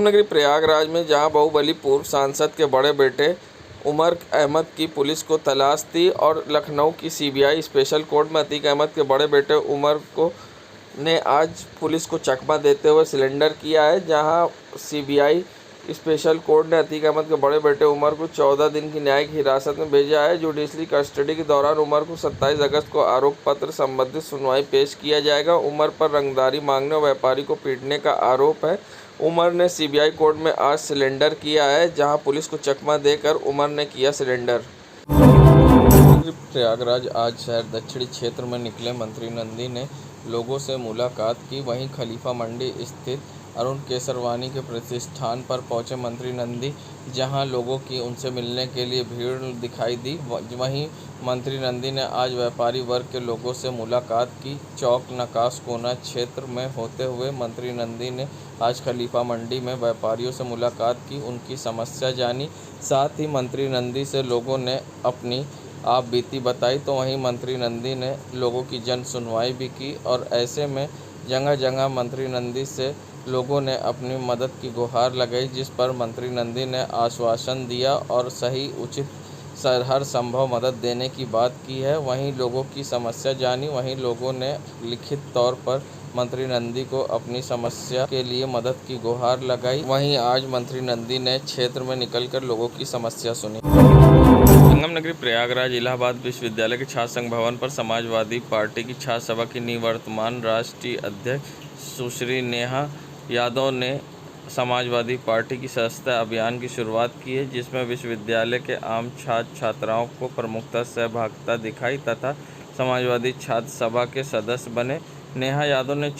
संगम नगरी प्रयागराज में जहां बाहुबली पूर्व सांसद के बड़े बेटे उमर अहमद की पुलिस को तलाश थी और लखनऊ की सीबीआई स्पेशल कोर्ट में अतीक अहमद के बड़े बेटे उमर ने आज पुलिस को चकमा देते हुए सरेंडर किया है। जहां सीबीआई स्पेशल कोर्ट ने अतीक अहमद के बड़े बेटे उमर को 14 दिन की न्यायिक हिरासत में भेजा है। जुडिशरी कस्टडी के दौरान उमर को 27 अगस्त को आरोप पत्र संबंधित सुनवाई पेश किया जाएगा। उमर पर रंगदारी मांगने और व्यापारी को पीटने का आरोप है। उमर ने सीबीआई कोर्ट में आज सरेंडर किया है, जहां पुलिस को चकमा देकर उमर ने किया सरेंडर। प्रयागराज आज शहर दक्षिणी क्षेत्र में निकले मंत्री नंदी ने लोगों से मुलाकात की। वहीं खलीफा मंडी स्थित अरुण केसरवानी के प्रतिष्ठान पर पहुंचे मंत्री नंदी, जहां लोगों की उनसे मिलने के लिए भीड़ दिखाई दी। वहीं मंत्री नंदी ने आज व्यापारी वर्ग के लोगों से मुलाकात की। चौक नकाश कोना क्षेत्र में होते हुए मंत्री नंदी ने आज खलीफा मंडी में व्यापारियों से मुलाकात की, उनकी समस्या जानी। साथ ही मंत्री नंदी से लोगों ने अपनी आप बीती बताई। तो वहीं मंत्री नंदी ने लोगों की जन सुनवाई भी की और ऐसे में जगह जगह मंत्री नंदी से लोगों ने अपनी मदद की गुहार लगाई, जिस पर मंत्री नंदी ने आश्वासन दिया और सही उचित हर संभव मदद देने की बात की है। वहीं लोगों की समस्या जानी। वहीं लोगों ने लिखित तौर पर मंत्री नंदी को अपनी समस्या के लिए मदद की गुहार लगाई। वहीं आज मंत्री नंदी ने क्षेत्र में निकलकर लोगों की समस्या सुनी। संगम नगरी प्रयागराज इलाहाबाद विश्वविद्यालय के छात्र संघ भवन पर समाजवादी पार्टी की छात्र सभा की निवर्तमान राष्ट्रीय अध्यक्ष सुश्री नेहा यादव ने समाजवादी पार्टी की सदस्यता अभियान की शुरुआत की है, जिसमें विश्वविद्यालय के आम छात्र छात्राओं को प्रमुखता सहभागिता दिखाई तथा समाजवादी छात्र सभा के सदस्य बने। नेहा यादव ने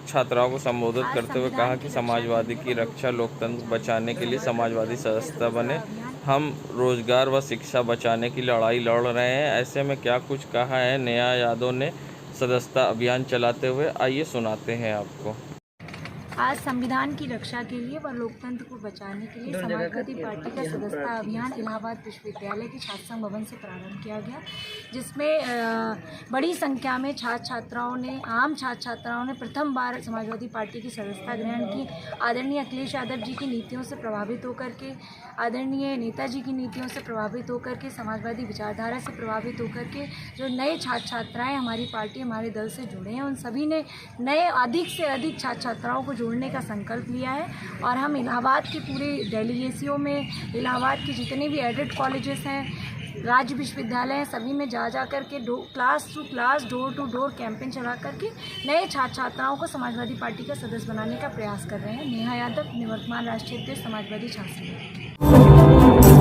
छात्राओं को संबोधित करते हुए कहा कि समाजवादी की रक्षा लोकतंत्र बचाने के लिए समाजवादी सदस्यता बने। हम रोजगार व शिक्षा बचाने की लड़ाई लड़ रहे हैं। ऐसे में क्या कुछ कहा है नेहा यादव ने सदस्यता अभियान चलाते हुए, आइए सुनाते हैं आपको। आज संविधान की रक्षा के लिए व लोकतंत्र को बचाने के लिए समाजवादी पार्टी का सदस्यता अभियान इलाहाबाद विश्वविद्यालय के छात्र संघ भवन से प्रारंभ किया गया, जिसमें बड़ी संख्या में आम छात्र छात्राओं ने प्रथम बार समाजवादी पार्टी की सदस्यता ग्रहण की। आदरणीय अखिलेश यादव जी की नीतियों से प्रभावित होकर के, आदरणीय नेताजी की नीतियों से प्रभावित होकर के, समाजवादी विचारधारा से प्रभावित होकर के जो नए छात्र छात्राएँ हमारी पार्टी हमारे दल से जुड़े हैं, उन सभी ने नए अधिक से अधिक छात्र छात्राओं को जोड़ने का संकल्प लिया है। और हम इलाहाबाद की पूरे डेलीगेसियों में, इलाहाबाद के जितने भी एडेड कॉलेजेस हैं, राज्य विश्वविद्यालय हैं, सभी में जा कर के class to class, door to door campaign चला करके नए छात्र छात्राओं को समाजवादी पार्टी का सदस्य बनाने का प्रयास कर रहे हैं। नेहा यादव, निवर्तमान राष्ट्रीय अध्यक्ष समाजवादी छात्र।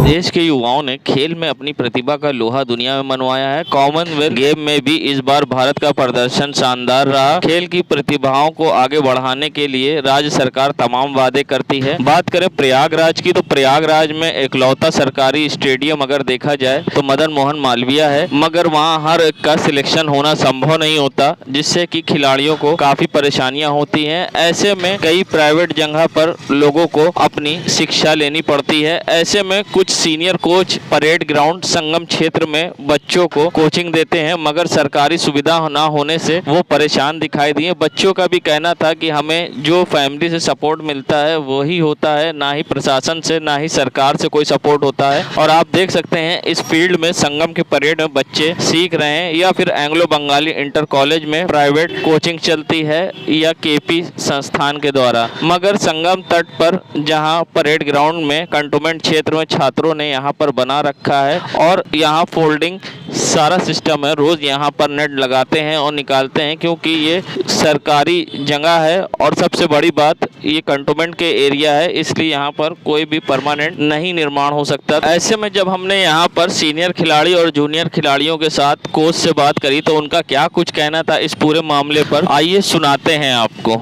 देश के युवाओं ने खेल में अपनी प्रतिभा का लोहा दुनिया में मनवाया है। कॉमनवेल्थ गेम में भी इस बार भारत का प्रदर्शन शानदार रहा। खेल की प्रतिभाओं को आगे बढ़ाने के लिए राज्य सरकार तमाम वादे करती है। बात करें प्रयागराज की, तो प्रयागराज में इकलौता सरकारी स्टेडियम अगर देखा जाए तो मदन मोहन मालवीय है, मगर वहां हर एक का सिलेक्शन होना संभव नहीं होता, जिससे कि खिलाड़ियों को काफी परेशानियां होती हैं। ऐसे में कई प्राइवेट जगह पर लोगों को अपनी शिक्षा लेनी पड़ती है। ऐसे में कुछ सीनियर कोच परेड ग्राउंड संगम क्षेत्र में बच्चों को कोचिंग देते हैं, मगर सरकारी सुविधा न होने से वो परेशान दिखाई दिए। बच्चों का भी कहना था कि हमें जो फैमिली से सपोर्ट मिलता है वही होता है, ना ही प्रशासन से ना ही सरकार से कोई सपोर्ट होता है। और आप देख सकते हैं इस फील्ड में संगम के परेड में बच्चे सीख रहे हैं, या फिर एंग्लो बंगाली इंटर कॉलेज में प्राइवेट कोचिंग चलती है या केपी संस्थान के द्वारा। मगर संगम तट पर जहाँ परेड ग्राउंड में कंटोनमेंट क्षेत्र में छात्रों ने यहाँ पर बना रखा है और यहाँ फोल्डिंग सारा सिस्टम है। रोज यहाँ पर नेट लगाते हैं और निकालते हैं, क्योंकि ये सरकारी जगह है और सबसे बड़ी बात ये कंटोनमेंट के एरिया है, इसलिए यहाँ पर कोई भी परमानेंट नहीं निर्माण हो सकता। ऐसे में जब हमने यहाँ पर सीनियर खिलाड़ी और जूनियर खिलाड़ियों के साथ कोच से बात करी तो उनका क्या कुछ कहना था इस पूरे मामले पर, आइए सुनाते हैं आपको।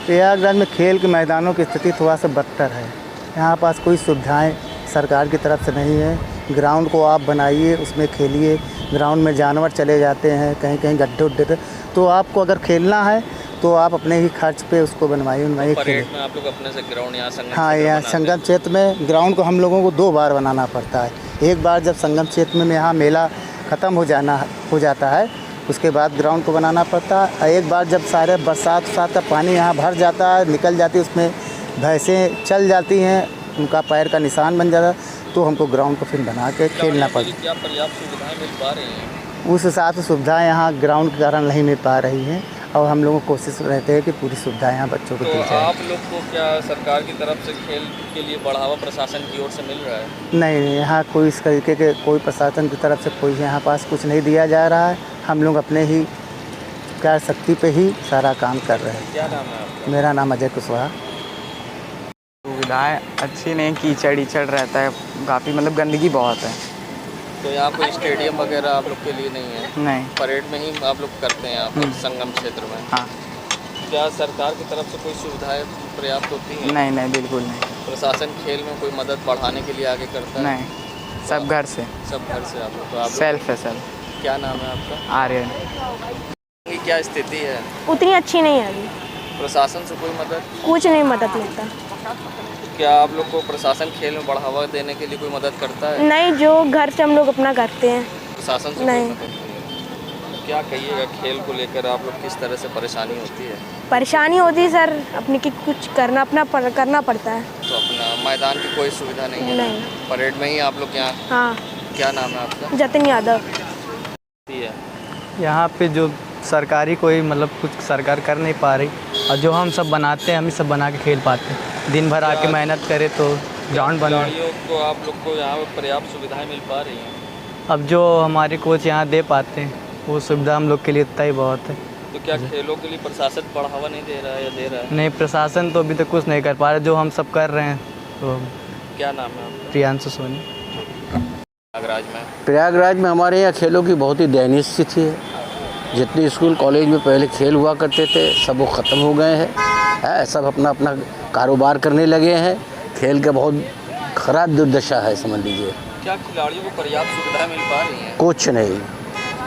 प्रयागराज में खेल के मैदानों की स्थिति थोड़ा सा बदतर है। यहाँ पास कोई सुविधाएं सरकार की तरफ से नहीं है। ग्राउंड को आप बनाइए, उसमें खेलिए। ग्राउंड में जानवर चले जाते हैं, कहीं कहीं गड्ढे उड्ढे, तो आपको अगर खेलना है तो आप अपने ही खर्च पे उसको बनवाइए परेड में आप लोग अपने से ग्राउंड यहाँ संगम हाँ, यहाँ संगम क्षेत्र में ग्राउंड को हम लोगों को 2 बार बनाना पड़ता है। एक बार जब संगम क्षेत्र में यहाँ मेला ख़त्म हो जाता है उसके बाद ग्राउंड को बनाना पड़ता है। एक बार जब सारे बरसात का पानी यहाँ भर जाता है, निकल जाती है, उसमें भैंसें चल जाती हैं, उनका पैर का निशान बन जाता है, तो हमको ग्राउंड को फिर बना के खेलना पड़ता। क्या पर्याप्त सुविधाएं मिल पा रही हैं? उस हिसाब से सुविधाएं यहाँ ग्राउंड के कारण नहीं मिल पा रही हैं, और हम लोगों को कोशिश रहते हैं कि पूरी सुविधाएं यहाँ बच्चों को दी तो जाए। आप लोग को क्या सरकार की तरफ से खेल के लिए बढ़ावा प्रशासन की ओर से मिल रहा है? नहीं, यहाँ कोई इस तरीके के कोई प्रशासन की तरफ से कोई यहाँ पास कुछ नहीं दिया जा रहा है। हम लोग अपने ही क्या शक्ति पे ही सारा काम कर रहे हैं। क्या नाम है आपका? मेरा नाम अजय कुशवाहा। सुविधाएं अच्छी नहीं, कीचड़ रहता है काफ़ी, मतलब गंदगी बहुत है। तो यहाँ कोई स्टेडियम वगैरह आप लोग के लिए नहीं है? नहीं। परेड में ही आप लोग करते हैं यहाँ पर संगम क्षेत्र में? हाँ। क्या सरकार की तरफ से कोई सुविधाएं पर्याप्त होती हैं? नहीं, बिल्कुल नहीं। प्रशासन खेल में कोई मदद बढ़ाने के लिए आगे करता है? नहीं, सब घर से। सब घर से आप लोग? तो आप सेल्फ है सब। क्या नाम है आपका? आर्यन। की क्या स्थिति है? उतनी अच्छी नहीं है अभी, प्रशासन से कोई मदद? कुछ नहीं मदद मिलता। क्या आप लोग को प्रशासन खेल में बढ़ावा देने के लिए कोई मदद करता है? नहीं, जो घर से हम लोग अपना करते हैं। प्रशासन से नहीं। कोई मदद नहीं है। क्या कहिएगा, खेल को लेकर आप लोग किस तरह से परेशानी होती है? परेशानी होती है सर, अपने की कुछ करना करना पड़ता है। तो अपना मैदान की कोई सुविधा नहीं है? नहीं। परेड में ही आप लोग यहाँ? हाँ। क्या नाम है आपका? जतिन यादव। यहाँ पे जो सरकारी कोई मतलब कुछ सरकार कर नहीं पा रही, और जो हम सब बनाते हैं हम ही सब बना के खेल पाते हैं। दिन भर आके मेहनत करें तो ग्राउंड बना। खिलाड़ियों को आप लोग को यहाँ पे पर्याप्त सुविधाएं मिल पा रही हैं? अब जो हमारे कोच यहाँ दे पाते हैं वो सुविधा हम लोग के लिए इतना ही बहुत है। तो क्या खेलों के लिए प्रशासन बढ़ावा नहीं दे रहा है या दे रहा है? नहीं, प्रशासन तो अभी तक कुछ नहीं कर पा रहा, जो हम सब कर रहे हैं। तो क्या नाम है आपका? प्रियांशु सोनी। प्रयागराज में हमारे यहाँ खेलों की बहुत ही दयनीय स्थिति है। जितने स्कूल कॉलेज में पहले खेल हुआ करते थे सब वो ख़त्म हो गए हैं। सब अपना अपना कारोबार करने लगे हैं। खेल का बहुत ख़राब दुर्दशा है, समझ लीजिए। क्या खिलाड़ियों को पर्याप्त सुविधाएं मिल पा रही हैं? कुछ नहीं।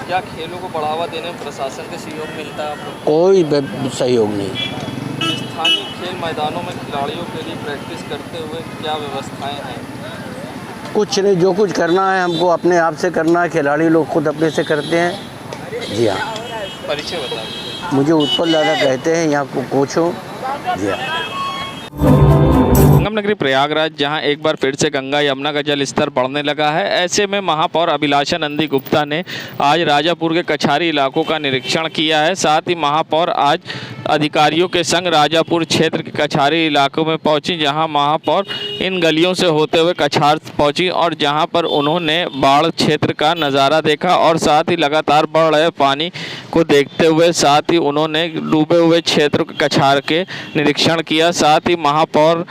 क्या खेलों को बढ़ावा देने में प्रशासन का सहयोग मिलता है आप लोग? कोई सहयोग नहीं। स्थानीय खेल मैदानों में खिलाड़ियों के लिए प्रैक्टिस करते हुए क्या व्यवस्थाएं हैं? कुछ नहीं, जो कुछ करना है हमको अपने आप से करना है। खिलाड़ी लोग खुद अपने से करते हैं। जी हाँ। परिचय बता दीजिए। मुझे उत्पल दादा कहते हैं, यहाँ को कोच हूँ। जी हाँ। संगम नगरी प्रयागराज जहां एक बार फिर से गंगा यमुना का जल स्तर बढ़ने लगा है, ऐसे में महापौर अभिलाषा नंदी गुप्ता ने आज राजापुर के कछारी इलाकों का निरीक्षण किया है। साथ ही महापौर आज अधिकारियों के संग राजापुर क्षेत्र के कछारी इलाकों में पहुंची, जहां महापौर इन गलियों से होते हुए कछार पहुंची और जहां पर उन्होंने बाढ़ क्षेत्र का नज़ारा देखा और साथ ही लगातार बढ़ रहे पानी को देखते हुए साथ ही उन्होंने डूबे हुए क्षेत्र के कछार के निरीक्षण किया। साथ ही महापौर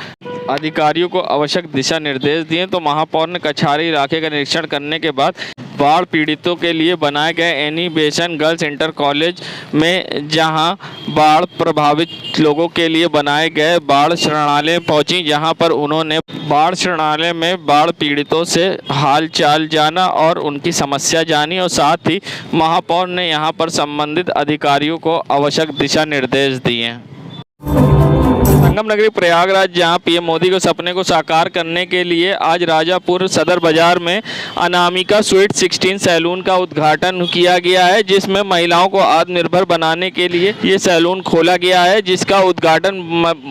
अधिकारियों को आवश्यक दिशा निर्देश दिए। तो महापौर ने कछारी इलाके का निरीक्षण करने के बाद बाढ़ पीड़ितों के लिए बनाए गए एनी बेसन गर्ल्स इंटर कॉलेज में जहां बाढ़ प्रभावित लोगों के लिए बनाए गए बाढ़ शरणालय पहुंची, जहां पर उन्होंने बाढ़ शरणालय में बाढ़ पीड़ितों से हाल चाल जाना और उनकी समस्या जानी और साथ ही महापौर ने यहां पर संबंधित अधिकारियों को आवश्यक दिशा निर्देश दिए। संगम नगरी प्रयागराज जहां पीएम मोदी के सपने को साकार करने के लिए आज राजापुर सदर बाजार में अनामिका स्वीट 16 सैलून का उद्घाटन किया गया है, जिसमें महिलाओं को आत्मनिर्भर बनाने के लिए ये सैलून खोला गया है, जिसका उद्घाटन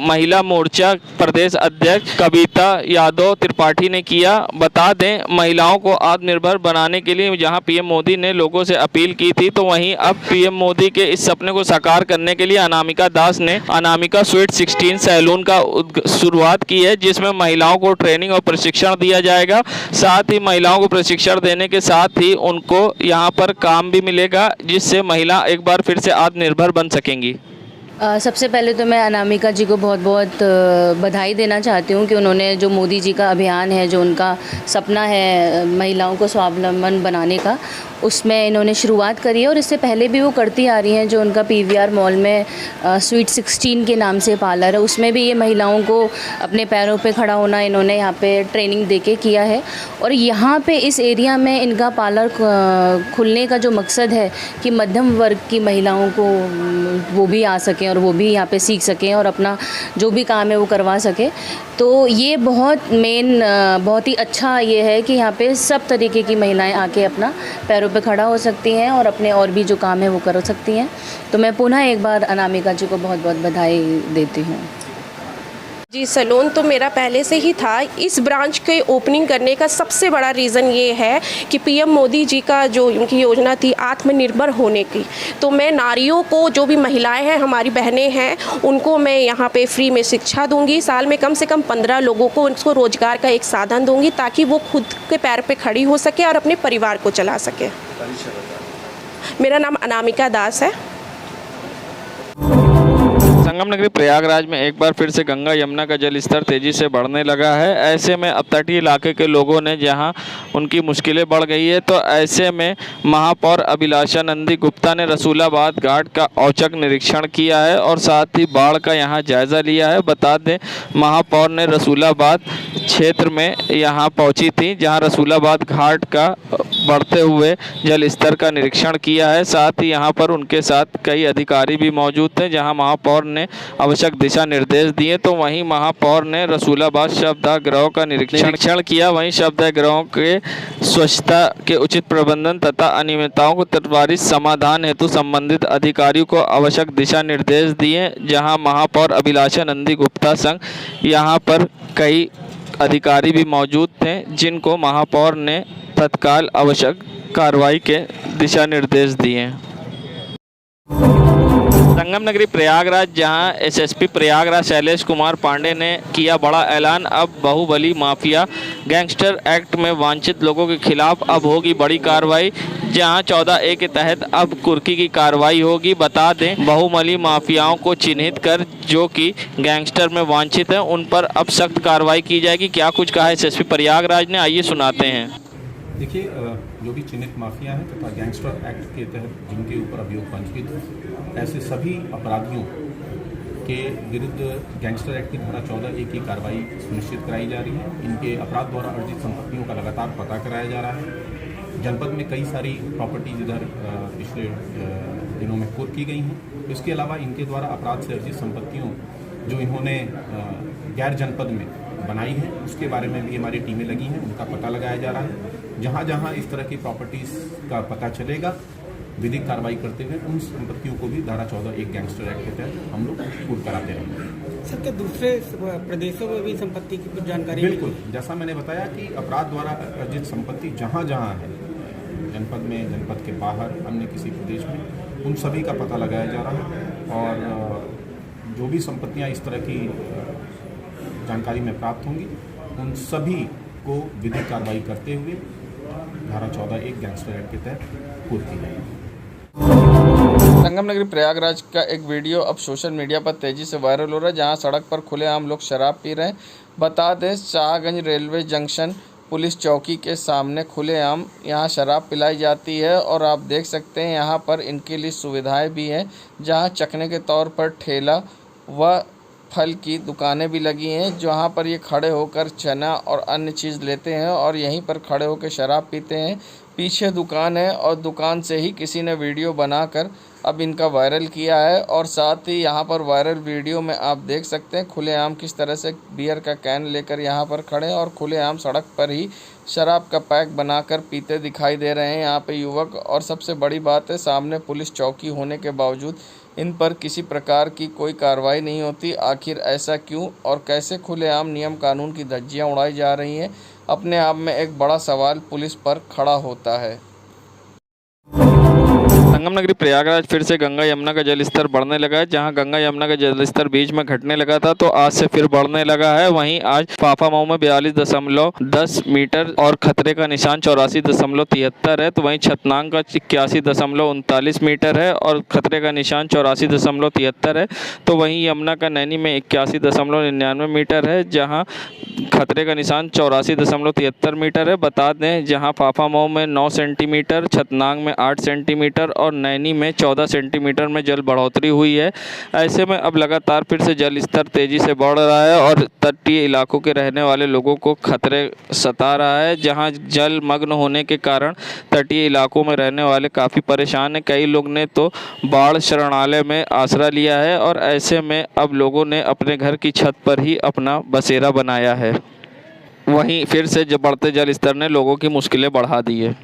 महिला मोर्चा प्रदेश अध्यक्ष कविता यादव त्रिपाठी ने किया। बता दें, महिलाओं को आत्मनिर्भर बनाने के लिए जहाँ पीएम मोदी ने लोगों से अपील की थी, तो वहीं अब पीएम मोदी के इस सपने को साकार करने के लिए अनामिका दास ने अनामिका स्वीट 16 सैलून का शुरुआत की है, जिसमें महिलाओं को ट्रेनिंग और प्रशिक्षण दिया जाएगा। साथ ही महिलाओं को प्रशिक्षण देने के साथ ही उनको यहाँ पर काम भी मिलेगा, जिससे महिला एक बार फिर से आत्मनिर्भर बन सकेंगी। सबसे पहले तो मैं अनामिका जी को बहुत बहुत बधाई देना चाहती हूँ कि उन्होंने जो मोदी जी का अभियान है, जो उनका सपना है महिलाओं को स्वावलंबन बनाने का, उसमें इन्होंने शुरुआत करी है और इससे पहले भी वो करती आ रही हैं। जो उनका पीवीआर मॉल में स्वीट 16 के नाम से पार्लर है, उसमें भी ये महिलाओं को अपने पैरों पे खड़ा होना इन्होंने यहाँ पे ट्रेनिंग देके किया है। और यहाँ पे इस एरिया में इनका पार्लर खुलने का जो मकसद है कि मध्यम वर्ग की महिलाओं को वो भी आ सकें और वो भी यहाँ पे सीख सकें और अपना जो भी काम है वो करवा सकें। तो ये बहुत ही अच्छा ये है कि यहाँ पे सब तरीके की महिलाएं आके अपना पैरों पे पे खड़ा हो सकती हैं और अपने और भी जो काम है वो कर सकती हैं। तो मैं पुनः एक बार अनामिका जी को बहुत बहुत बधाई देती हूँ। जी, सैलून तो मेरा पहले से ही था। इस ब्रांच के ओपनिंग करने का सबसे बड़ा रीज़न ये है कि पीएम मोदी जी का जो उनकी योजना थी आत्मनिर्भर होने की, तो मैं नारियों को, जो भी महिलाएं हैं, हमारी बहनें हैं, उनको मैं यहाँ पे फ्री में शिक्षा दूंगी। साल में कम से कम 15 लोगों को उनको रोज़गार का एक साधन दूंगी ताकि वो खुद के पैर पे खड़ी हो सके और अपने परिवार को चला सके। मेरा नाम अनामिका दास है। संगम नगरी प्रयागराज में एक बार फिर से गंगा यमुना का जल स्तर तेजी से बढ़ने लगा है। ऐसे में अब तटीय इलाके के लोगों ने जहां उनकी मुश्किलें बढ़ गई है, तो ऐसे में महापौर अभिलाषा नंदी गुप्ता ने रसूलाबाद घाट का औचक निरीक्षण किया है और साथ ही बाढ़ का यहां जायजा लिया है। बता दें, महापौर ने रसूलाबाद क्षेत्र में यहां पहुंची थी, जहां रसूलाबाद घाट का बढ़ते हुए जल स्तर का निरीक्षण किया है। साथ ही यहां पर उनके साथ कई अधिकारी भी मौजूद थे, जहां महापौर ने आवश्यक दिशा निर्देश दिए। तो वहीं महापौर ने रसूलाबाद शवदाह का निरीक्षण किया। वहीं शवदाह गृहों के स्वच्छता के उचित प्रबंधन तथा अनियमितताओं को त्वरित समाधान हेतु संबंधित अधिकारियों को आवश्यक दिशा निर्देश दिए। जहां महापौर अभिलाषा नंदी गुप्ता संग यहां पर कई अधिकारी भी मौजूद थे, जिनको महापौर ने तत्काल आवश्यक कार्रवाई के दिशा निर्देश दिए। संगम नगरी प्रयागराज, जहां एसएसपी प्रयागराज शैलेश कुमार पांडे ने किया बड़ा ऐलान। अब बाहुबली माफिया गैंगस्टर एक्ट में वांछित लोगों के खिलाफ अब होगी बड़ी कार्रवाई, जहां 14A के तहत अब कुर्की की कार्रवाई होगी। बता दें, बाहुबली माफियाओं को चिन्हित कर जो कि गैंगस्टर में वांछित हैं, उन पर अब सख्त कार्रवाई की जाएगी। क्या कुछ कहा एसएसपी प्रयागराज ने, आइए सुनाते हैं। देखिए, जो भी चिन्हित माफिया हैं तथा गैंगस्टर एक्ट के तहत जिनके ऊपर अभियोग पंजीकृत है, ऐसे सभी अपराधियों के विरुद्ध गैंगस्टर एक्ट की धारा 14A की कार्रवाई सुनिश्चित कराई जा रही है। इनके अपराध द्वारा अर्जित संपत्तियों का लगातार पता कराया जा रहा है। जनपद में कई सारी प्रॉपर्टीज इधर पिछले दिनों में कुर्क की गई हैं। इसके अलावा इनके द्वारा अपराध से अर्जित संपत्तियों जो इन्होंने गैर जनपद में बनाई है, उसके बारे में भी हमारी टीमें लगी हैं, उनका पता लगाया जा रहा है। जहाँ जहाँ इस तरह की प्रॉपर्टीज़ का पता चलेगा, विधिक कार्रवाई करते हुए उन संपत्तियों को भी धारा 14A गैंगस्टर एक्ट के तहत हम लोग पूर्ण कराते रहेंगे। सर, क्या दूसरे प्रदेशों में भी संपत्ति की कुछ जानकारी? बिल्कुल, जैसा मैंने बताया कि अपराध द्वारा अर्जित संपत्ति जहाँ जहाँ है, जनपद में, जनपद के बाहर, अन्य किसी प्रदेश में, उन सभी का पता लगाया जा रहा है। और जो भी संपत्तियाँ इस तरह की जानकारी में प्राप्त होंगी, उन सभी को विधिक कार्रवाई करते हुए धारा 14A गैंगस्टर एक्ट के तहत पूर्ण की जाएगी। संगम नगरी प्रयागराज का एक वीडियो अब सोशल मीडिया पर तेजी से वायरल हो रहा है, जहां सड़क पर खुलेआम लोग शराब पी रहे हैं। बता दें, शाहगंज रेलवे जंक्शन पुलिस चौकी के सामने खुलेआम यहां शराब पिलाई जाती है और आप देख सकते हैं यहां पर इनके लिए सुविधाएं भी हैं, जहां चखने के तौर पर ठेला व फल की दुकानें भी लगी हैं, जहाँ पर ये खड़े होकर चना और अन्य चीज़ लेते हैं और यहीं पर खड़े होकर शराब पीते हैं। पीछे दुकान है और दुकान से ही किसी ने वीडियो बनाकर अब इनका वायरल किया है। और साथ ही यहाँ पर वायरल वीडियो में आप देख सकते हैं खुलेआम किस तरह से बियर का कैन लेकर यहाँ पर खड़े हैं और खुलेआम सड़क पर ही शराब का पैक बनाकर पीते दिखाई दे रहे हैं यहाँ पे युवक। और सबसे बड़ी बात है, सामने पुलिस चौकी होने के बावजूद इन पर किसी प्रकार की कोई कार्रवाई नहीं होती। आखिर ऐसा क्यों और कैसे खुलेआम नियम कानून की धज्जियां उड़ाई जा रही हैं, अपने आप में एक बड़ा सवाल पुलिस पर खड़ा होता है। संगम नगरी प्रयागराज फिर से गंगा यमुना का जल स्तर बढ़ने लगा है। जहां गंगा यमुना का जल स्तर बीच में घटने लगा था, तो आज से फिर बढ़ने लगा है। वहीं आज फाफामऊ में 42.10 मीटर और खतरे का निशान 84.73 है। तो वहीं छतनांग का 81.39 मीटर है और खतरे का निशान 84.73 है। तो वहीं यमुना का नैनी में 81.99 मीटर है, जहाँ खतरे का निशान 84.73 मीटर है। बता दें, जहाँ फाफामऊ में 9 सेंटीमीटर, छतनांग में 8 सेंटीमीटर और नैनी में 14 सेंटीमीटर में जल बढ़ोतरी हुई है। ऐसे में अब लगातार फिर से जल स्तर तेजी से बढ़ रहा है और तटीय इलाकों के रहने वाले लोगों को खतरे सता रहा है, जहां जल मग्न होने के कारण तटीय इलाकों में रहने वाले काफ़ी परेशान हैं। कई लोग ने तो बाढ़ शरणालय में आसरा लिया है और ऐसे में अब लोगों ने अपने घर की छत पर ही अपना बसेरा बनाया है। वहीं फिर से बढ़ते जल स्तर ने लोगों की मुश्किलें बढ़ा दी है।